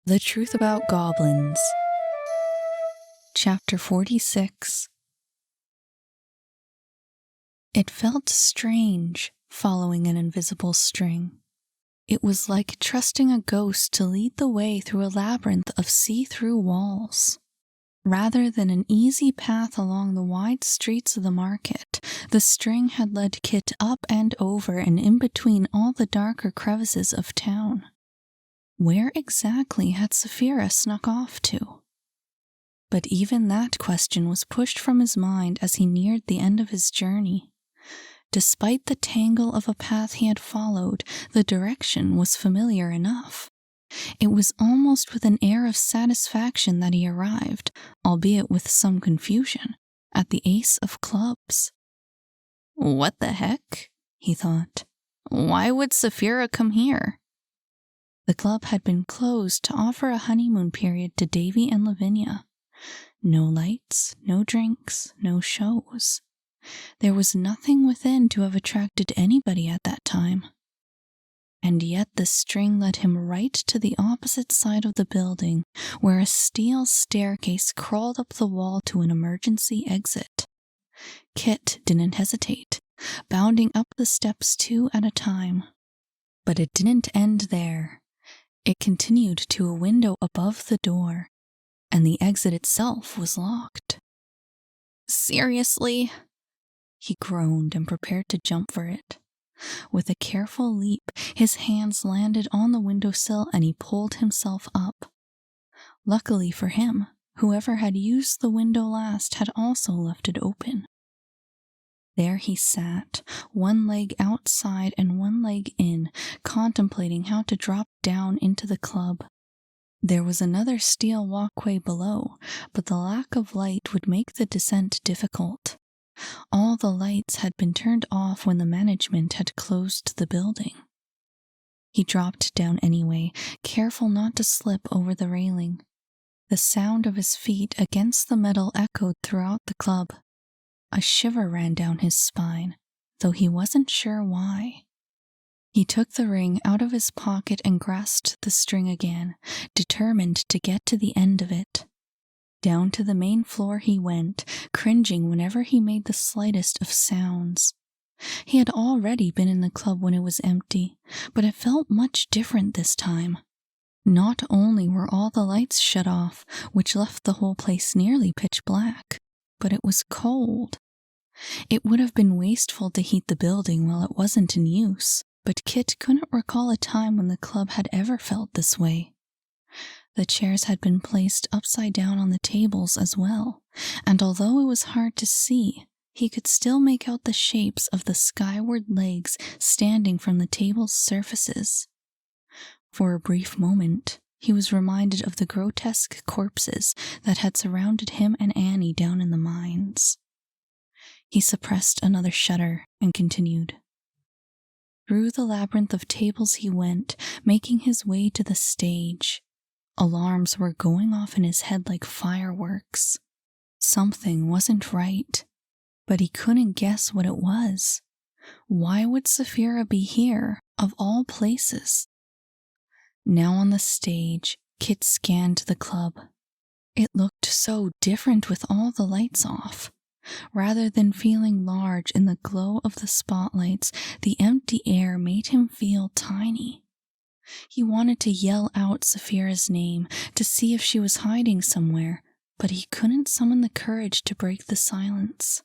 The Truth About Goblins. Chapter 46. It felt strange, following an invisible string. It was like trusting a ghost to lead the way through a labyrinth of see-through walls. Rather than an easy path along the wide streets of the market, the string had led Kit up and over and in between all the darker crevices of town. Where exactly had Saphira snuck off to? But even that question was pushed from his mind as he neared the end of his journey. Despite the tangle of a path he had followed, the direction was familiar enough. It was almost with an air of satisfaction that he arrived, albeit with some confusion, at the Ace of Clubs. What the heck? He thought. Why would Saphira come here? The club had been closed to offer a honeymoon period to Davy and Lavinia. No lights, no drinks, no shows. There was nothing within to have attracted anybody at that time. And yet the string led him right to the opposite side of the building, where a steel staircase crawled up the wall to an emergency exit. Kit didn't hesitate, bounding up the steps 2 at a time. But it didn't end there. It continued to a window above the door, and the exit itself was locked. Seriously? He groaned and prepared to jump for it. With a careful leap, his hands landed on the windowsill and he pulled himself up. Luckily for him, whoever had used the window last had also left it open. There he sat, one leg outside and one leg in, contemplating how to drop down into the club. There was another steel walkway below, but the lack of light would make the descent difficult. All the lights had been turned off when the management had closed the building. He dropped down anyway, careful not to slip over the railing. The sound of his feet against the metal echoed throughout the club. A shiver ran down his spine, though he wasn't sure why. He took the ring out of his pocket and grasped the string again, determined to get to the end of it. Down to the main floor he went, cringing whenever he made the slightest of sounds. He had already been in the club when it was empty, but it felt much different this time. Not only were all the lights shut off, which left the whole place nearly pitch black, but it was cold. It would have been wasteful to heat the building while it wasn't in use, but Kit couldn't recall a time when the club had ever felt this way. The chairs had been placed upside down on the tables as well, and although it was hard to see, he could still make out the shapes of the skyward legs standing from the table's surfaces. For a brief moment, he was reminded of the grotesque corpses that had surrounded him and Annie down in the mines. He suppressed another shudder and continued. Through the labyrinth of tables he went, making his way to the stage. Alarms were going off in his head like fireworks. Something wasn't right, but he couldn't guess what it was. Why would Saphira be here, of all places? Now on the stage, Kit scanned the club. It looked so different with all the lights off. Rather than feeling large in the glow of the spotlights, the empty air made him feel tiny. He wanted to yell out Saphira's name, to see if she was hiding somewhere, but he couldn't summon the courage to break the silence.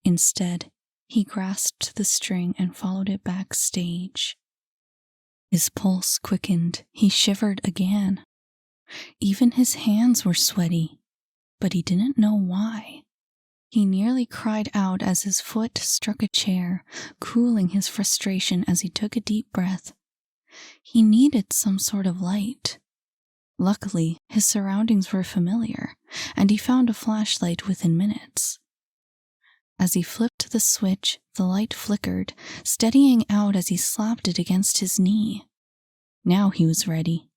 Instead, he grasped the string and followed it backstage. His pulse quickened, he shivered again. Even his hands were sweaty, but he didn't know why. He nearly cried out as his foot struck a chair, cooling his frustration as he took a deep breath. He needed some sort of light. Luckily, his surroundings were familiar, and he found a flashlight within minutes. As he flipped the switch, the light flickered, steadying out as he slapped it against his knee. Now he was ready.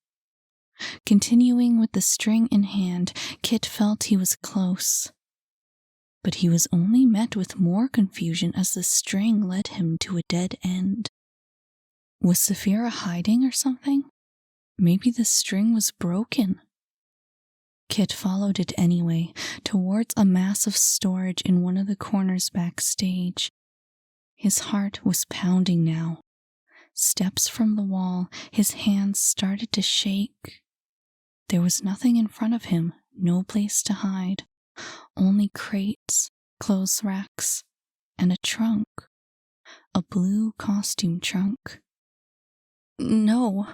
Continuing with the string in hand, Kit felt he was close. But he was only met with more confusion as the string led him to a dead end. Was Saphira hiding or something? maybe the string was broken. Kit followed it anyway, towards a massive storage in one of the corners backstage. His heart was pounding now. Steps from the wall, his hands started to shake. There was nothing in front of him, no place to hide. Only crates, clothes racks, and a trunk. A blue costume trunk. No.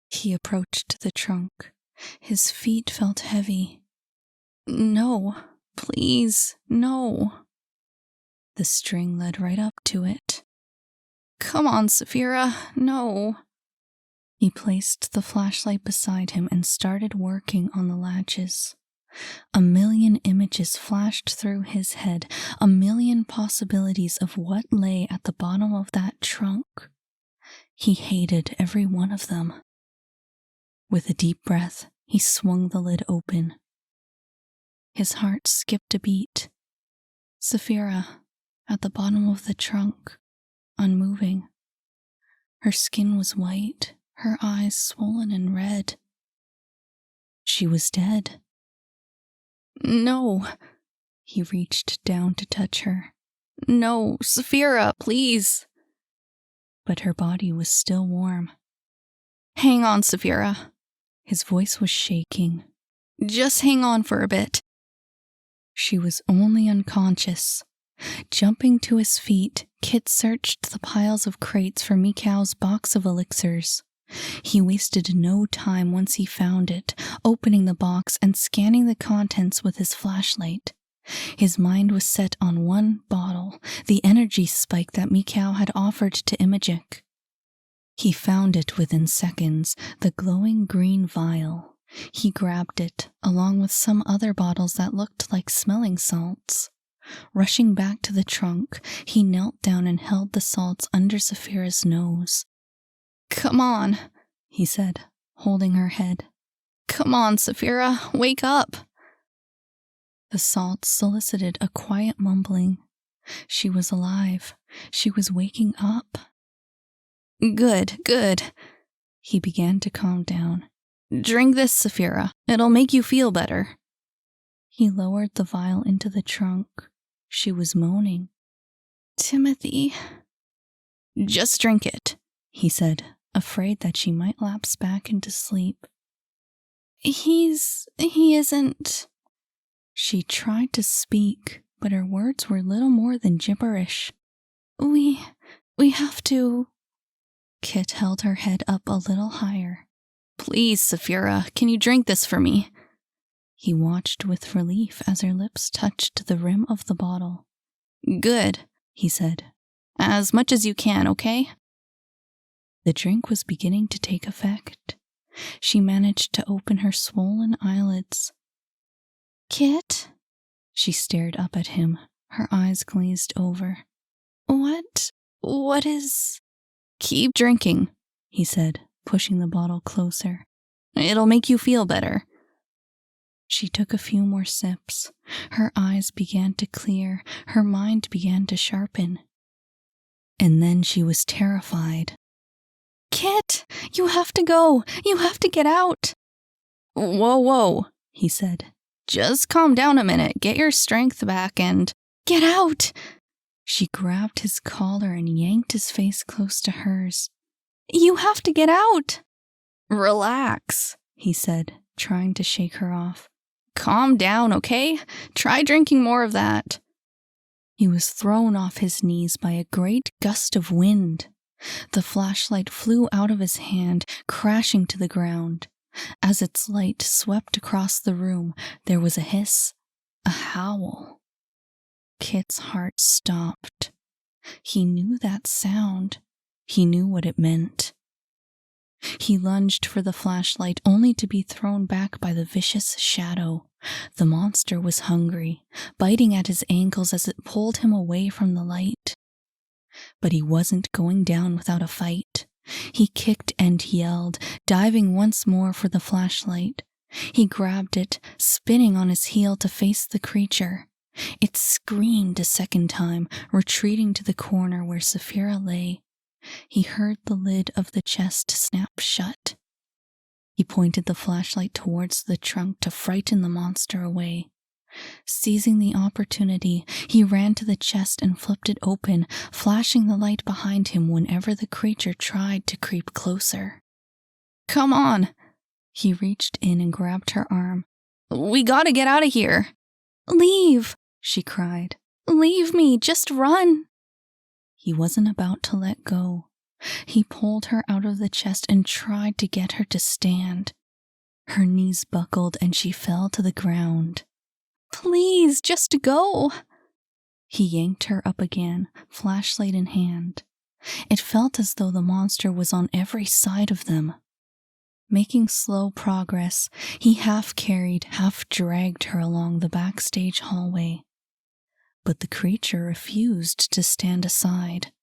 He approached the trunk. His feet felt heavy. No, please, no. The string led right up to it. Come on, Saphira, no. He placed the flashlight beside him and started working on the latches. A million images flashed through his head, a million possibilities of what lay at the bottom of that trunk. He hated every one of them. With a deep breath, he swung the lid open. His heart skipped a beat. Saphira, at the bottom of the trunk, unmoving. Her skin was white, her eyes swollen and red. She was dead. No. He reached down to touch her. No, Saphira, please. But her body was still warm. Hang on, Saphira. His voice was shaking. Just hang on for a bit. She was only unconscious. Jumping to his feet, Kit searched the piles of crates for Mikau's box of elixirs. He wasted no time once he found it, opening the box and scanning the contents with his flashlight. His mind was set on one bottle, the energy spike that Mikau had offered to Imajik. He found it within seconds, the glowing green vial. He grabbed it, along with some other bottles that looked like smelling salts. Rushing back to the trunk, he knelt down and held the salts under Saphira's nose. Come on, he said, holding her head. Come on, Saphira, wake up. The salts solicited a quiet mumbling. She was alive. She was waking up. Good, good. He began to calm down. Drink this, Saphira. It'll make you feel better. He lowered the vial into the trunk. She was moaning. Timothy. Just drink it, he said, afraid that she might lapse back into sleep. He isn't. She tried to speak, but her words were little more than gibberish. We have to. Kit held her head up a little higher. Please, Saphira, can you drink this for me? He watched with relief as her lips touched the rim of the bottle. Good, he said. As much as you can, okay? The drink was beginning to take effect. She managed to open her swollen eyelids. Kit? She stared up at him, her eyes glazed over. What is... Keep drinking, he said, pushing the bottle closer. It'll make you feel better. She took a few more sips. Her eyes began to clear, her mind began to sharpen. And then she was terrified. Kit, you have to go. You have to get out. Whoa, he said. Just calm down a minute, get your strength back and... Get out! She grabbed his collar and yanked his face close to hers. You have to get out! Relax, he said, trying to shake her off. Calm down, okay? Try drinking more of that. He was thrown off his knees by a great gust of wind. The flashlight flew out of his hand, crashing to the ground. As its light swept across the room, there was a hiss, a howl. Kit's heart stopped. He knew that sound. He knew what it meant. He lunged for the flashlight, only to be thrown back by the vicious shadow. The monster was hungry, biting at his ankles as it pulled him away from the light. But he wasn't going down without a fight. He kicked and yelled, diving once more for the flashlight. He grabbed it, spinning on his heel to face the creature. It screamed a second time, retreating to the corner where Saphira lay. He heard the lid of the chest snap shut. He pointed the flashlight towards the trunk to frighten the monster away. Seizing the opportunity, he ran to the chest and flipped it open, flashing the light behind him whenever the creature tried to creep closer. "Come on!" He reached in and grabbed her arm. "We gotta get out of here!" "Leave!" she cried. "Leave me! Just run!" He wasn't about to let go. He pulled her out of the chest and tried to get her to stand. Her knees buckled and she fell to the ground. "Please, just go!" He yanked her up again, flashlight in hand. It felt as though the monster was on every side of them. Making slow progress, he half carried, half dragged her along the backstage hallway. But the creature refused to stand aside.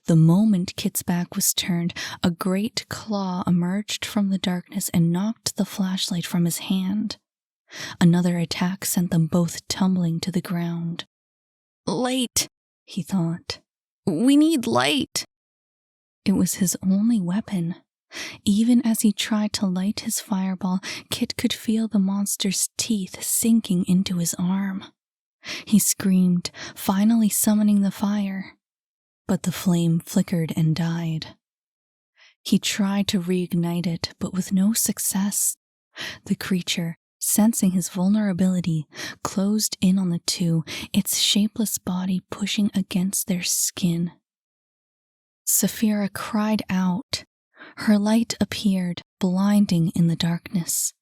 The moment Kit's back was turned, a great claw emerged from the darkness and knocked the flashlight from his hand. Another attack sent them both tumbling to the ground. "Light," he thought. "We need light." It was his only weapon. Even as he tried to light his fireball, Kit could feel the monster's teeth sinking into his arm. He screamed, finally summoning the fire. But the flame flickered and died. He tried to reignite it, but with no success. The creature, sensing his vulnerability, closed in on the two, its shapeless body pushing against their skin. Saphira cried out. Her light appeared, blinding in the darkness.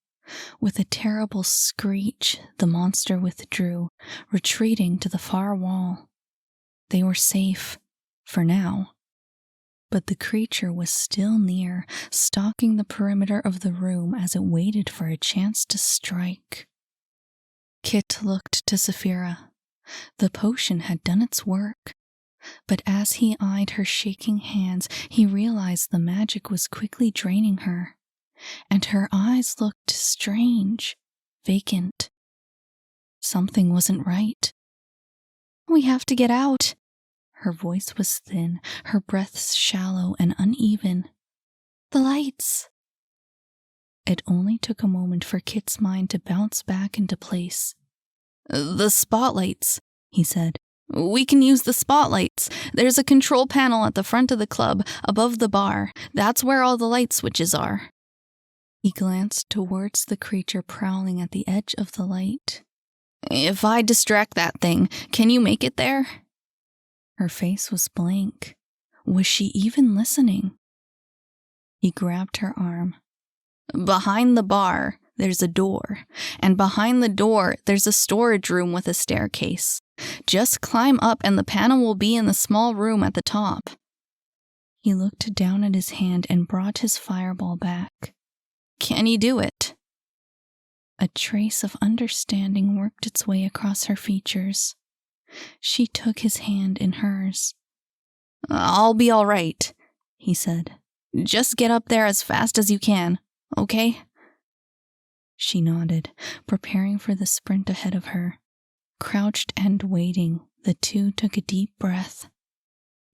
With a terrible screech, the monster withdrew, retreating to the far wall. They were safe, for now. But the creature was still near, stalking the perimeter of the room as it waited for a chance to strike. Kit looked to Saphira. The potion had done its work. But as he eyed her shaking hands, he realized the magic was quickly draining her, and her eyes looked strange, vacant. Something wasn't right. "We have to get out." Her voice was thin, her breaths shallow and uneven. "The lights." It only took a moment for Kit's mind to bounce back into place. "The spotlights," he said. "We can use the spotlights. There's a control panel at the front of the club, above the bar. That's where all the light switches are." He glanced towards the creature prowling at the edge of the light. "If I distract that thing, can you make it there?" Her face was blank. Was she even listening? He grabbed her arm. "Behind the bar, there's a door. And behind the door, there's a storage room with a staircase. Just climb up and the panel will be in the small room at the top." He looked down at his hand and brought his fireball back. "Can you do it?" A trace of understanding worked its way across her features. She took his hand in hers. "I'll be all right," he said. "Just get up there as fast as you can, okay?" She nodded, preparing for the sprint ahead of her. Crouched and waiting, the two took a deep breath.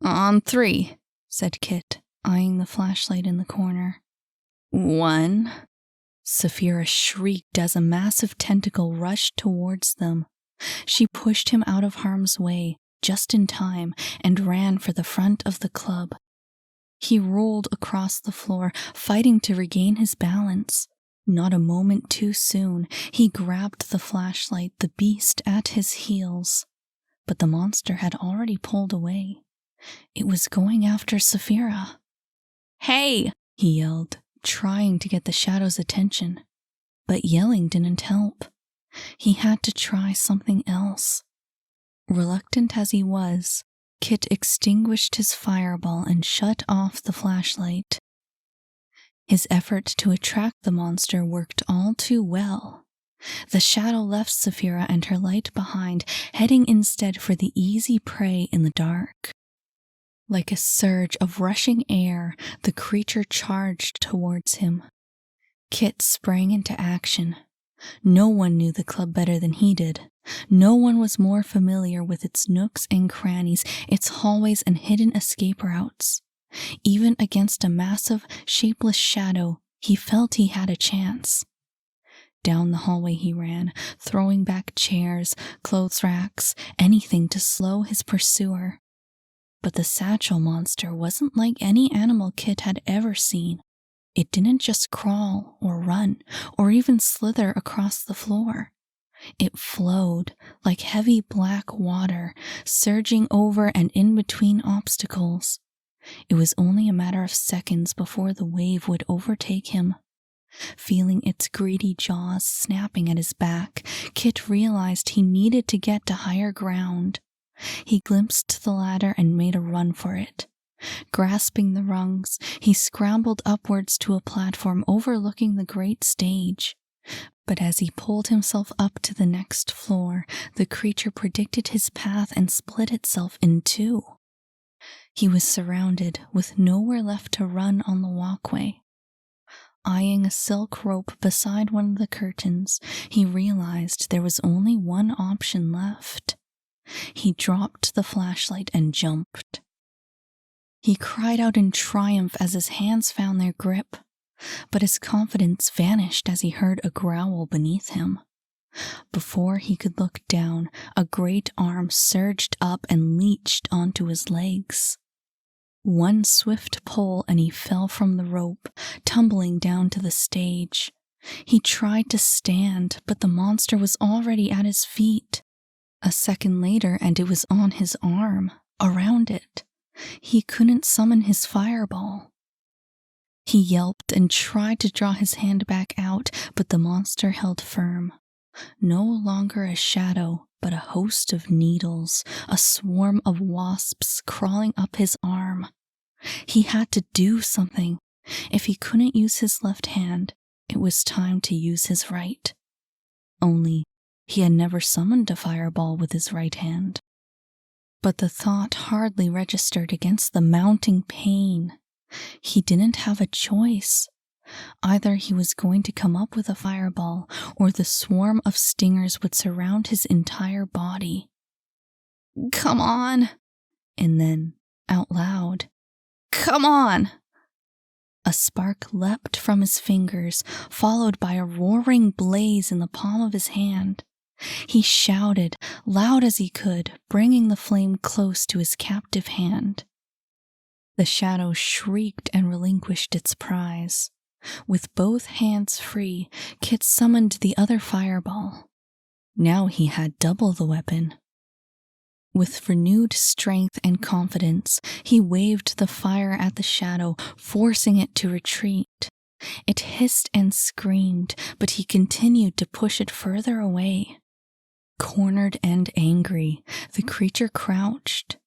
"On 3, said Kit, eyeing the flashlight in the corner. 1. Saphira shrieked as a massive tentacle rushed towards them. She pushed him out of harm's way, just in time, and ran for the front of the club. He rolled across the floor, fighting to regain his balance. Not a moment too soon, he grabbed the flashlight, the beast at his heels. But the monster had already pulled away. It was going after Saphira. "Hey!" he yelled, trying to get the shadow's attention. But yelling didn't help. He had to try something else. Reluctant as he was, Kit extinguished his fireball and shut off the flashlight. His effort to attract the monster worked all too well. The shadow left Saphira and her light behind, heading instead for the easy prey in the dark. Like a surge of rushing air, the creature charged towards him. Kit sprang into action. No one knew the club better than he did. No one was more familiar with its nooks and crannies, its hallways and hidden escape routes. Even against a massive, shapeless shadow, He felt he had a chance. Down the hallway he ran, throwing back chairs, clothes racks, anything to slow his pursuer. But the satchel monster wasn't like any animal Kit had ever seen. It didn't just crawl or run or even slither across the floor. It flowed like heavy black water, surging over and in between obstacles. It was only a matter of seconds before the wave would overtake him. Feeling its greedy jaws snapping at his back, Kit realized he needed to get to higher ground. He glimpsed the ladder and made a run for it. Grasping the rungs, he scrambled upwards to a platform overlooking the great stage. But as he pulled himself up to the next floor, the creature predicted his path and split itself in two. He was surrounded, with nowhere left to run on the walkway. Eyeing a silk rope beside one of the curtains, he realized there was only one option left. He dropped the flashlight and jumped. He cried out in triumph as his hands found their grip, but his confidence vanished as he heard a growl beneath him. Before he could look down, a great arm surged up and leached onto his legs. One swift pull and he fell from the rope, tumbling down to the stage. He tried to stand, but the monster was already at his feet. A second later and it was on his arm, around it. He couldn't summon his fireball. He yelped and tried to draw his hand back out, but the monster held firm. No longer a shadow, but a host of needles, a swarm of wasps crawling up his arm. He had to do something. If he couldn't use his left hand, it was time to use his right. Only, he had never summoned a fireball with his right hand. But the thought hardly registered against the mounting pain. He didn't have a choice. Either he was going to come up with a fireball, or the swarm of stingers would surround his entire body. "Come on!" And then, out loud, "Come on!" A spark leapt from his fingers, followed by a roaring blaze in the palm of his hand. He shouted, loud as he could, bringing the flame close to his captive hand. The shadow shrieked and relinquished its prize. With both hands free, Kit summoned the other fireball. Now he had double the weapon. With renewed strength and confidence, he waved the fire at the shadow, forcing it to retreat. It hissed and screamed, but he continued to push it further away. Cornered and angry, the creature crouched.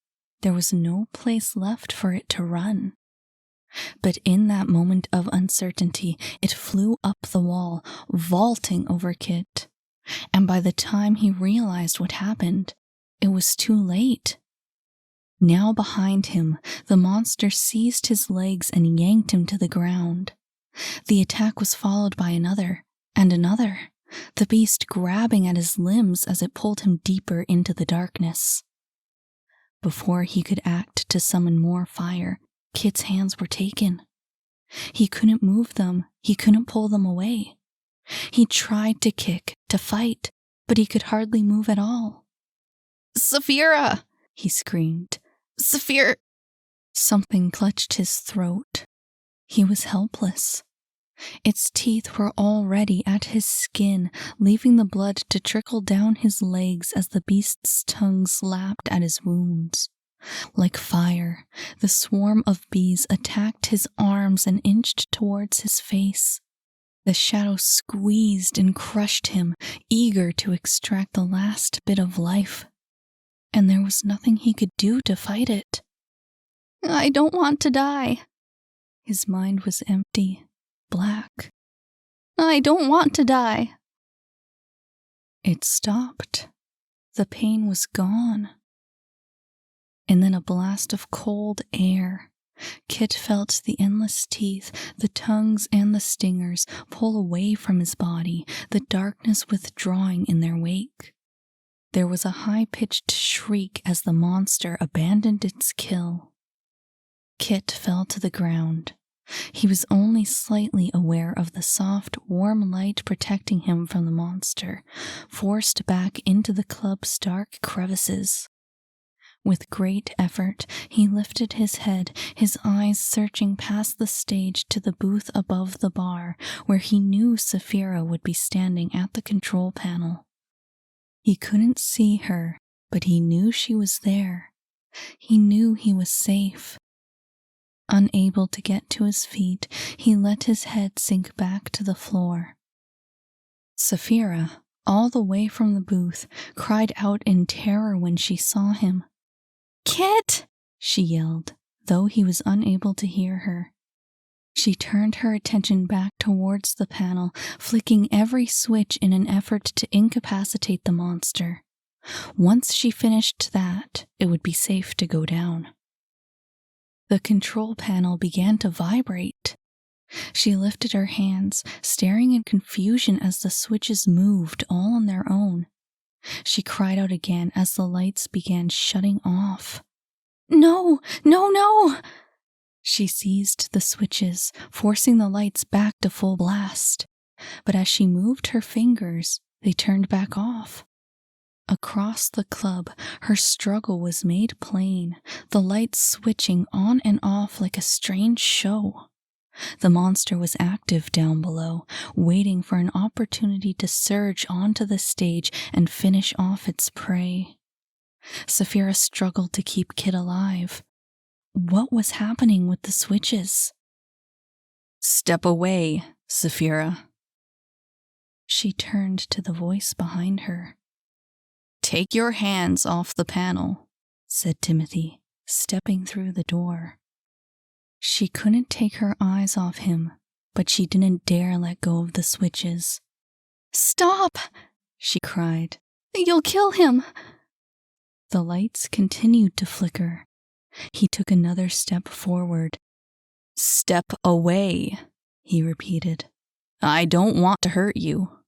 There was no place left for it to run. But in that moment of uncertainty, it flew up the wall, vaulting over Kit. And by the time he realized what happened, it was too late. Now behind him, the monster seized his legs and yanked him to the ground. The attack was followed by another, and another, the beast grabbing at his limbs as it pulled him deeper into the darkness. Before he could act to summon more fire, Kit's hands were taken. He couldn't move them, he couldn't pull them away. He tried to kick, to fight, but he could hardly move at all. "Saphira!" he screamed. "Saphir!" Something clutched his throat. He was helpless. Its teeth were already at his skin, leaving the blood to trickle down his legs as the beast's tongue slapped at his wounds. Like fire, the swarm of bees attacked his arms and inched towards his face. The shadow squeezed and crushed him, eager to extract the last bit of life. And there was nothing he could do to fight it. "I don't want to die." His mind was empty, black. "I don't want to die." It stopped. The pain was gone. And then a blast of cold air. Kit felt the endless teeth, the tongues and the stingers pull away from his body, the darkness withdrawing in their wake. There was a high-pitched shriek as the monster abandoned its kill. Kit fell to the ground, He was only slightly aware of the soft, warm light protecting him from the monster, forced back into the club's dark crevices. With great effort, he lifted his head, his eyes searching past the stage to the booth above the bar, where he knew Saphira would be standing at the control panel. He couldn't see her, but he knew she was there. He knew he was safe. Unable to get to his feet, he let his head sink back to the floor. Saphira, all the way from the booth, cried out in terror when she saw him. "Kit!" she yelled, though he was unable to hear her. She turned her attention back towards the panel, flicking every switch in an effort to incapacitate the monster. Once she finished that, it would be safe to go down. The control panel began to vibrate. She lifted her hands, staring in confusion as the switches moved all on their own. She cried out again as the lights began shutting off. "No, no, no!" She seized the switches, forcing the lights back to full blast. But as she moved her fingers, they turned back off. Across the club, her struggle was made plain, the lights switching on and off like a strange show. The monster was active down below, waiting for an opportunity to surge onto the stage and finish off its prey. Saphira struggled to keep Kit alive. What was happening with the switches? "Step away, Saphira." She turned to the voice behind her. "Take your hands off the panel," said Timothy, stepping through the door. She couldn't take her eyes off him, but she didn't dare let go of the switches. "Stop!" she cried. "You'll kill him!" The lights continued to flicker. He took another step forward. "Step away," he repeated. "I don't want to hurt you."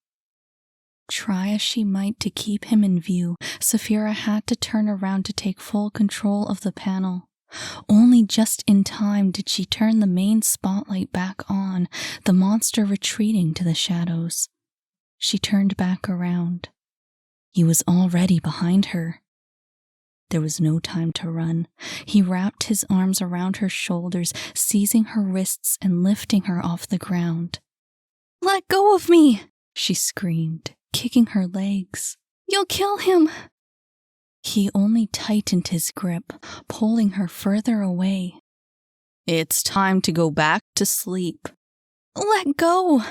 Try as she might to keep him in view, Saphira had to turn around to take full control of the panel. Only just in time did she turn the main spotlight back on, the monster retreating to the shadows. She turned back around. He was already behind her. There was no time to run. He wrapped his arms around her shoulders, seizing her wrists and lifting her off the ground. "Let go of me!" she screamed, kicking her legs. "You'll kill him!" He only tightened his grip, pulling her further away. "It's time to go back to sleep." "Let go!"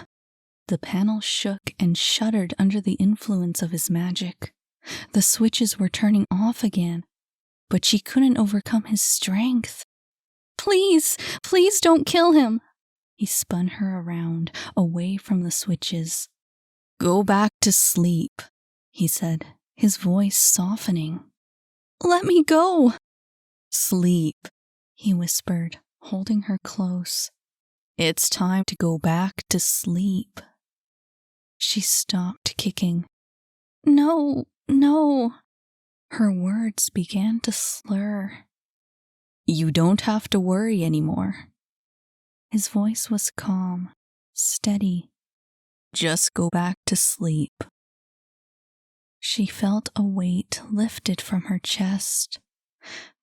The panel shook and shuddered under the influence of his magic. The switches were turning off again, but she couldn't overcome his strength. "Please, please don't kill him!" He spun her around, away from the switches. "Go back to sleep," he said, his voice softening. "Let me go!" "Sleep," he whispered, holding her close. "It's time to go back to sleep." She stopped kicking. "No, no." Her words began to slur. "You don't have to worry anymore." His voice was calm, steady. "Just go back to sleep." She felt a weight lifted from her chest.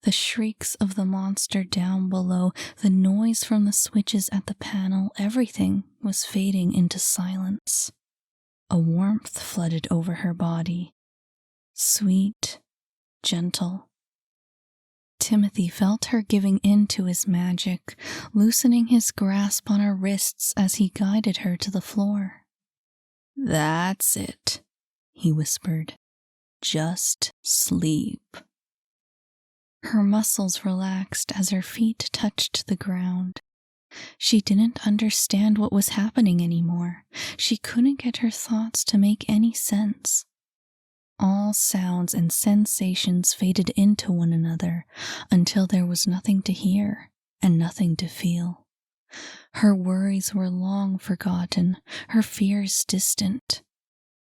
The shrieks of the monster down below, the noise from the switches at the panel, everything was fading into silence. A warmth flooded over her body. Sweet, gentle. Timothy felt her giving in to his magic, loosening his grasp on her wrists as he guided her to the floor. "That's it," he whispered. "Just sleep." Her muscles relaxed as her feet touched the ground. She didn't understand what was happening anymore. She couldn't get her thoughts to make any sense. All sounds and sensations faded into one another until there was nothing to hear and nothing to feel. Her worries were long forgotten, her fears distant.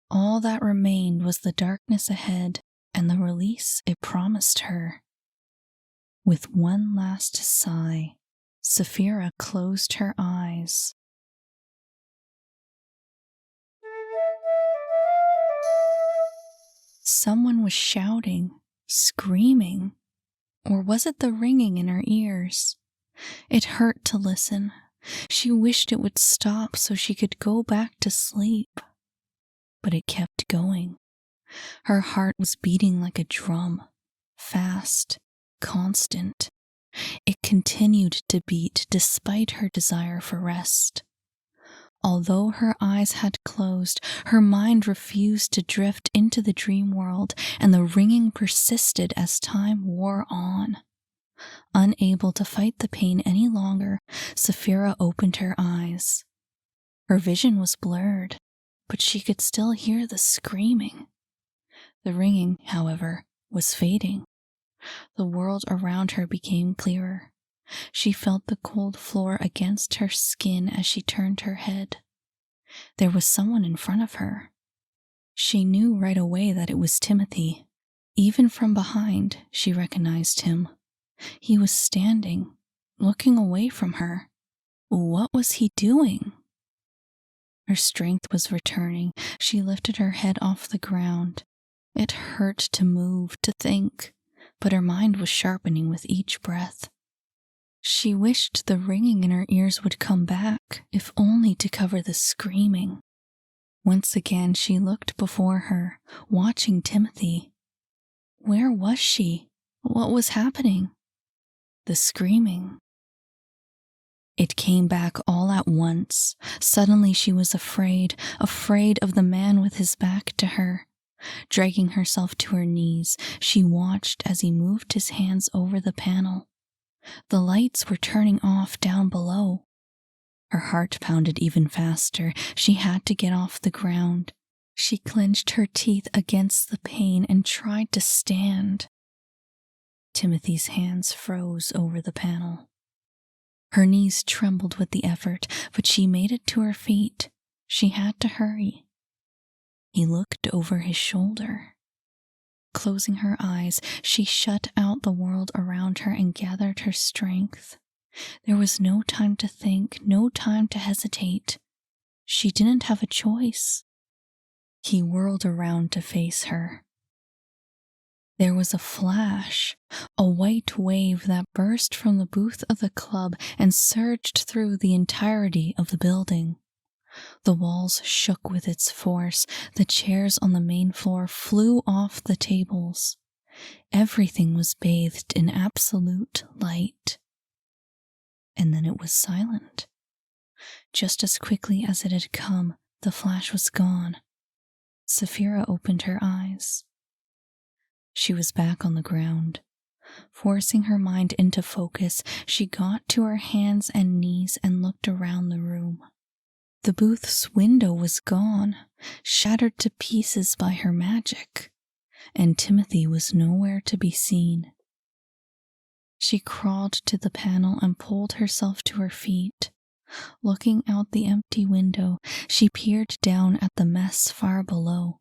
All that remained was the darkness ahead and the release it promised her. With one last sigh, Saphira closed her eyes. Someone was shouting, screaming, or was it the ringing in her ears? It hurt to listen. She wished it would stop so she could go back to sleep. But it kept going. Her heart was beating like a drum, fast, constant. It continued to beat despite her desire for rest. Although her eyes had closed, her mind refused to drift into the dream world, and the ringing persisted as time wore on. Unable to fight the pain any longer, Saphira opened her eyes. Her vision was blurred, but she could still hear the screaming. The ringing, however, was fading. The world around her became clearer. She felt the cold floor against her skin as she turned her head. There was someone in front of her. She knew right away that it was Timothy. Even from behind, she recognized him. He was standing, looking away from her. What was he doing? Her strength was returning. She lifted her head off the ground. It hurt to move, to think, but her mind was sharpening with each breath. She wished the ringing in her ears would come back, if only to cover the screaming. Once again she looked before her, watching Timothy. Where was she? What was happening? The screaming. It came back all at once. Suddenly she was afraid of the man with his back to her. Dragging herself to her knees, she watched as he moved his hands over the panel. The lights were turning off down below. Her heart pounded even faster. She had to get off the ground. She clenched her teeth against the pain and tried to stand. Timothy's hands froze over the panel. Her knees trembled with the effort, but she made it to her feet. She had to hurry. He looked over his shoulder. Closing her eyes, she shut out the world around her and gathered her strength. There was no time to think, no time to hesitate. She didn't have a choice. He whirled around to face her. There was a flash, a white wave that burst from the booth of the club and surged through the entirety of the building. The walls shook with its force. The chairs on the main floor flew off the tables. Everything was bathed in absolute light. And then it was silent. Just as quickly as it had come, the flash was gone. Saphira opened her eyes. She was back on the ground. Forcing her mind into focus, she got to her hands and knees and looked around the room. The booth's window was gone, shattered to pieces by her magic, and Timothy was nowhere to be seen. She crawled to the panel and pulled herself to her feet. Looking out the empty window, she peered down at the mess far below.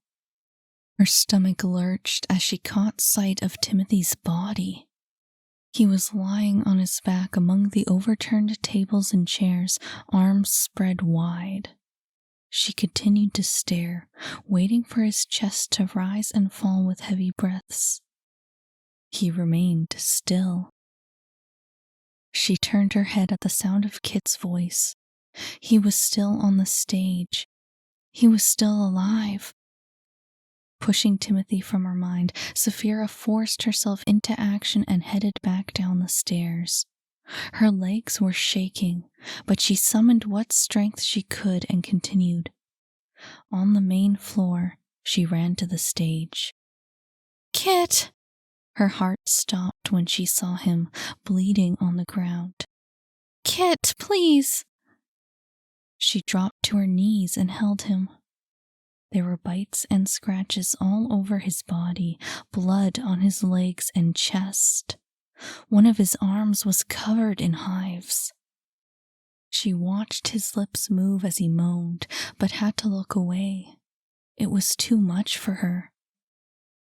Her stomach lurched as she caught sight of Timothy's body. He was lying on his back among the overturned tables and chairs, arms spread wide. She continued to stare, waiting for his chest to rise and fall with heavy breaths. He remained still. She turned her head at the sound of Kit's voice. He was still on the stage. He was still alive. Pushing Timothy from her mind, Saphira forced herself into action and headed back down the stairs. Her legs were shaking, but she summoned what strength she could and continued. On the main floor, she ran to the stage. Kit! Her heart stopped when she saw him, bleeding on the ground. Kit, please! She dropped to her knees and held him. There were bites and scratches all over his body, blood on his legs and chest. One of his arms was covered in hives. She watched his lips move as he moaned, but had to look away. It was too much for her.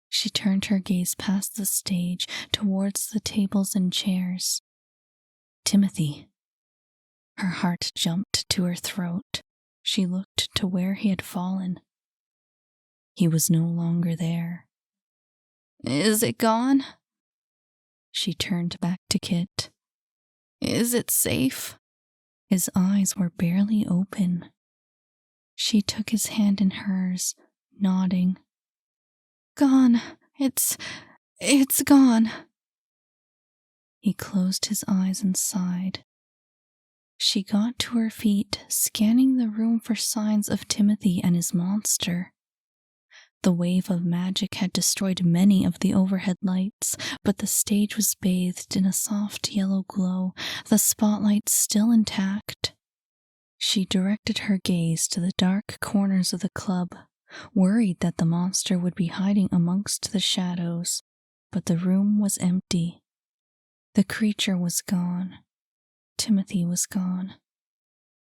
She turned her gaze past the stage towards the tables and chairs. Timothy, Her heart jumped to her throat. She looked to where he had fallen. He was no longer there. "Is it gone?" She turned back to Kit. "Is it safe?" His eyes were barely open. She took his hand in hers, nodding. "Gone. It's gone." He closed his eyes and sighed. She got to her feet, scanning the room for signs of Timothy and his monster. The wave of magic had destroyed many of the overhead lights, but the stage was bathed in a soft yellow glow, the spotlight still intact. She directed her gaze to the dark corners of the club, worried that the monster would be hiding amongst the shadows, but the room was empty. The creature was gone. Timothy was gone,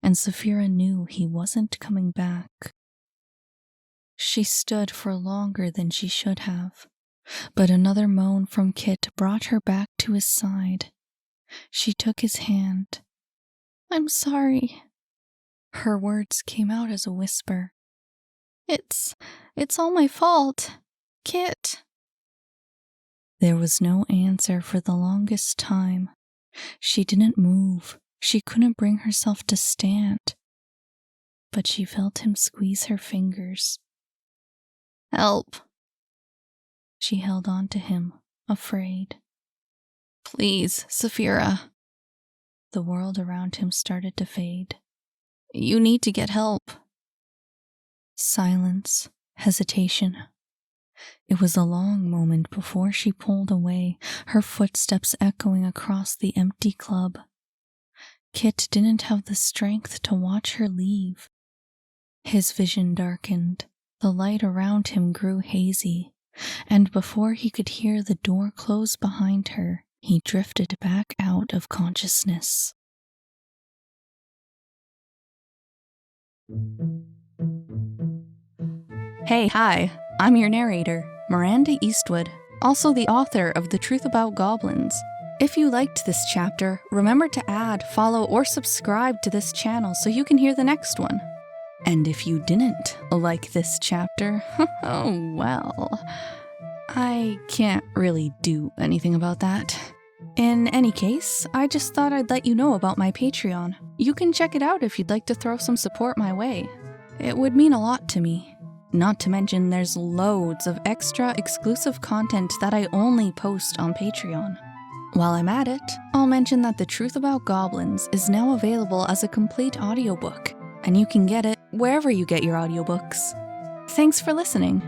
and Saphira knew he wasn't coming back. She stood for longer than she should have, but another moan from Kit brought her back to his side. She took his hand. "I'm sorry." Her words came out as a whisper. It's all my fault. Kit." There was no answer for the longest time. She didn't move. She couldn't bring herself to stand. But she felt him squeeze her fingers. "Help." She held on to him, afraid. "Please, Saphira." The world around him started to fade. "You need to get help." Silence, hesitation. It was a long moment before she pulled away, her footsteps echoing across the empty club. Kit didn't have the strength to watch her leave. His vision darkened, the light around him grew hazy, and before he could hear the door close behind her, he drifted back out of consciousness. Hey, hi, I'm your narrator, Miranda Eastwood, also the author of The Truth About Goblins. If you liked this chapter, remember to add, follow, or subscribe to this channel so you can hear the next one. And if you didn't like this chapter, oh well, I can't really do anything about that. In any case, I just thought I'd let you know about my Patreon. You can check it out if you'd like to throw some support my way. It would mean a lot to me. Not to mention there's loads of extra exclusive content that I only post on Patreon. While I'm at it, I'll mention that The Truth About Goblins is now available as a complete audiobook, and you can get it wherever you get your audiobooks. Thanks for listening.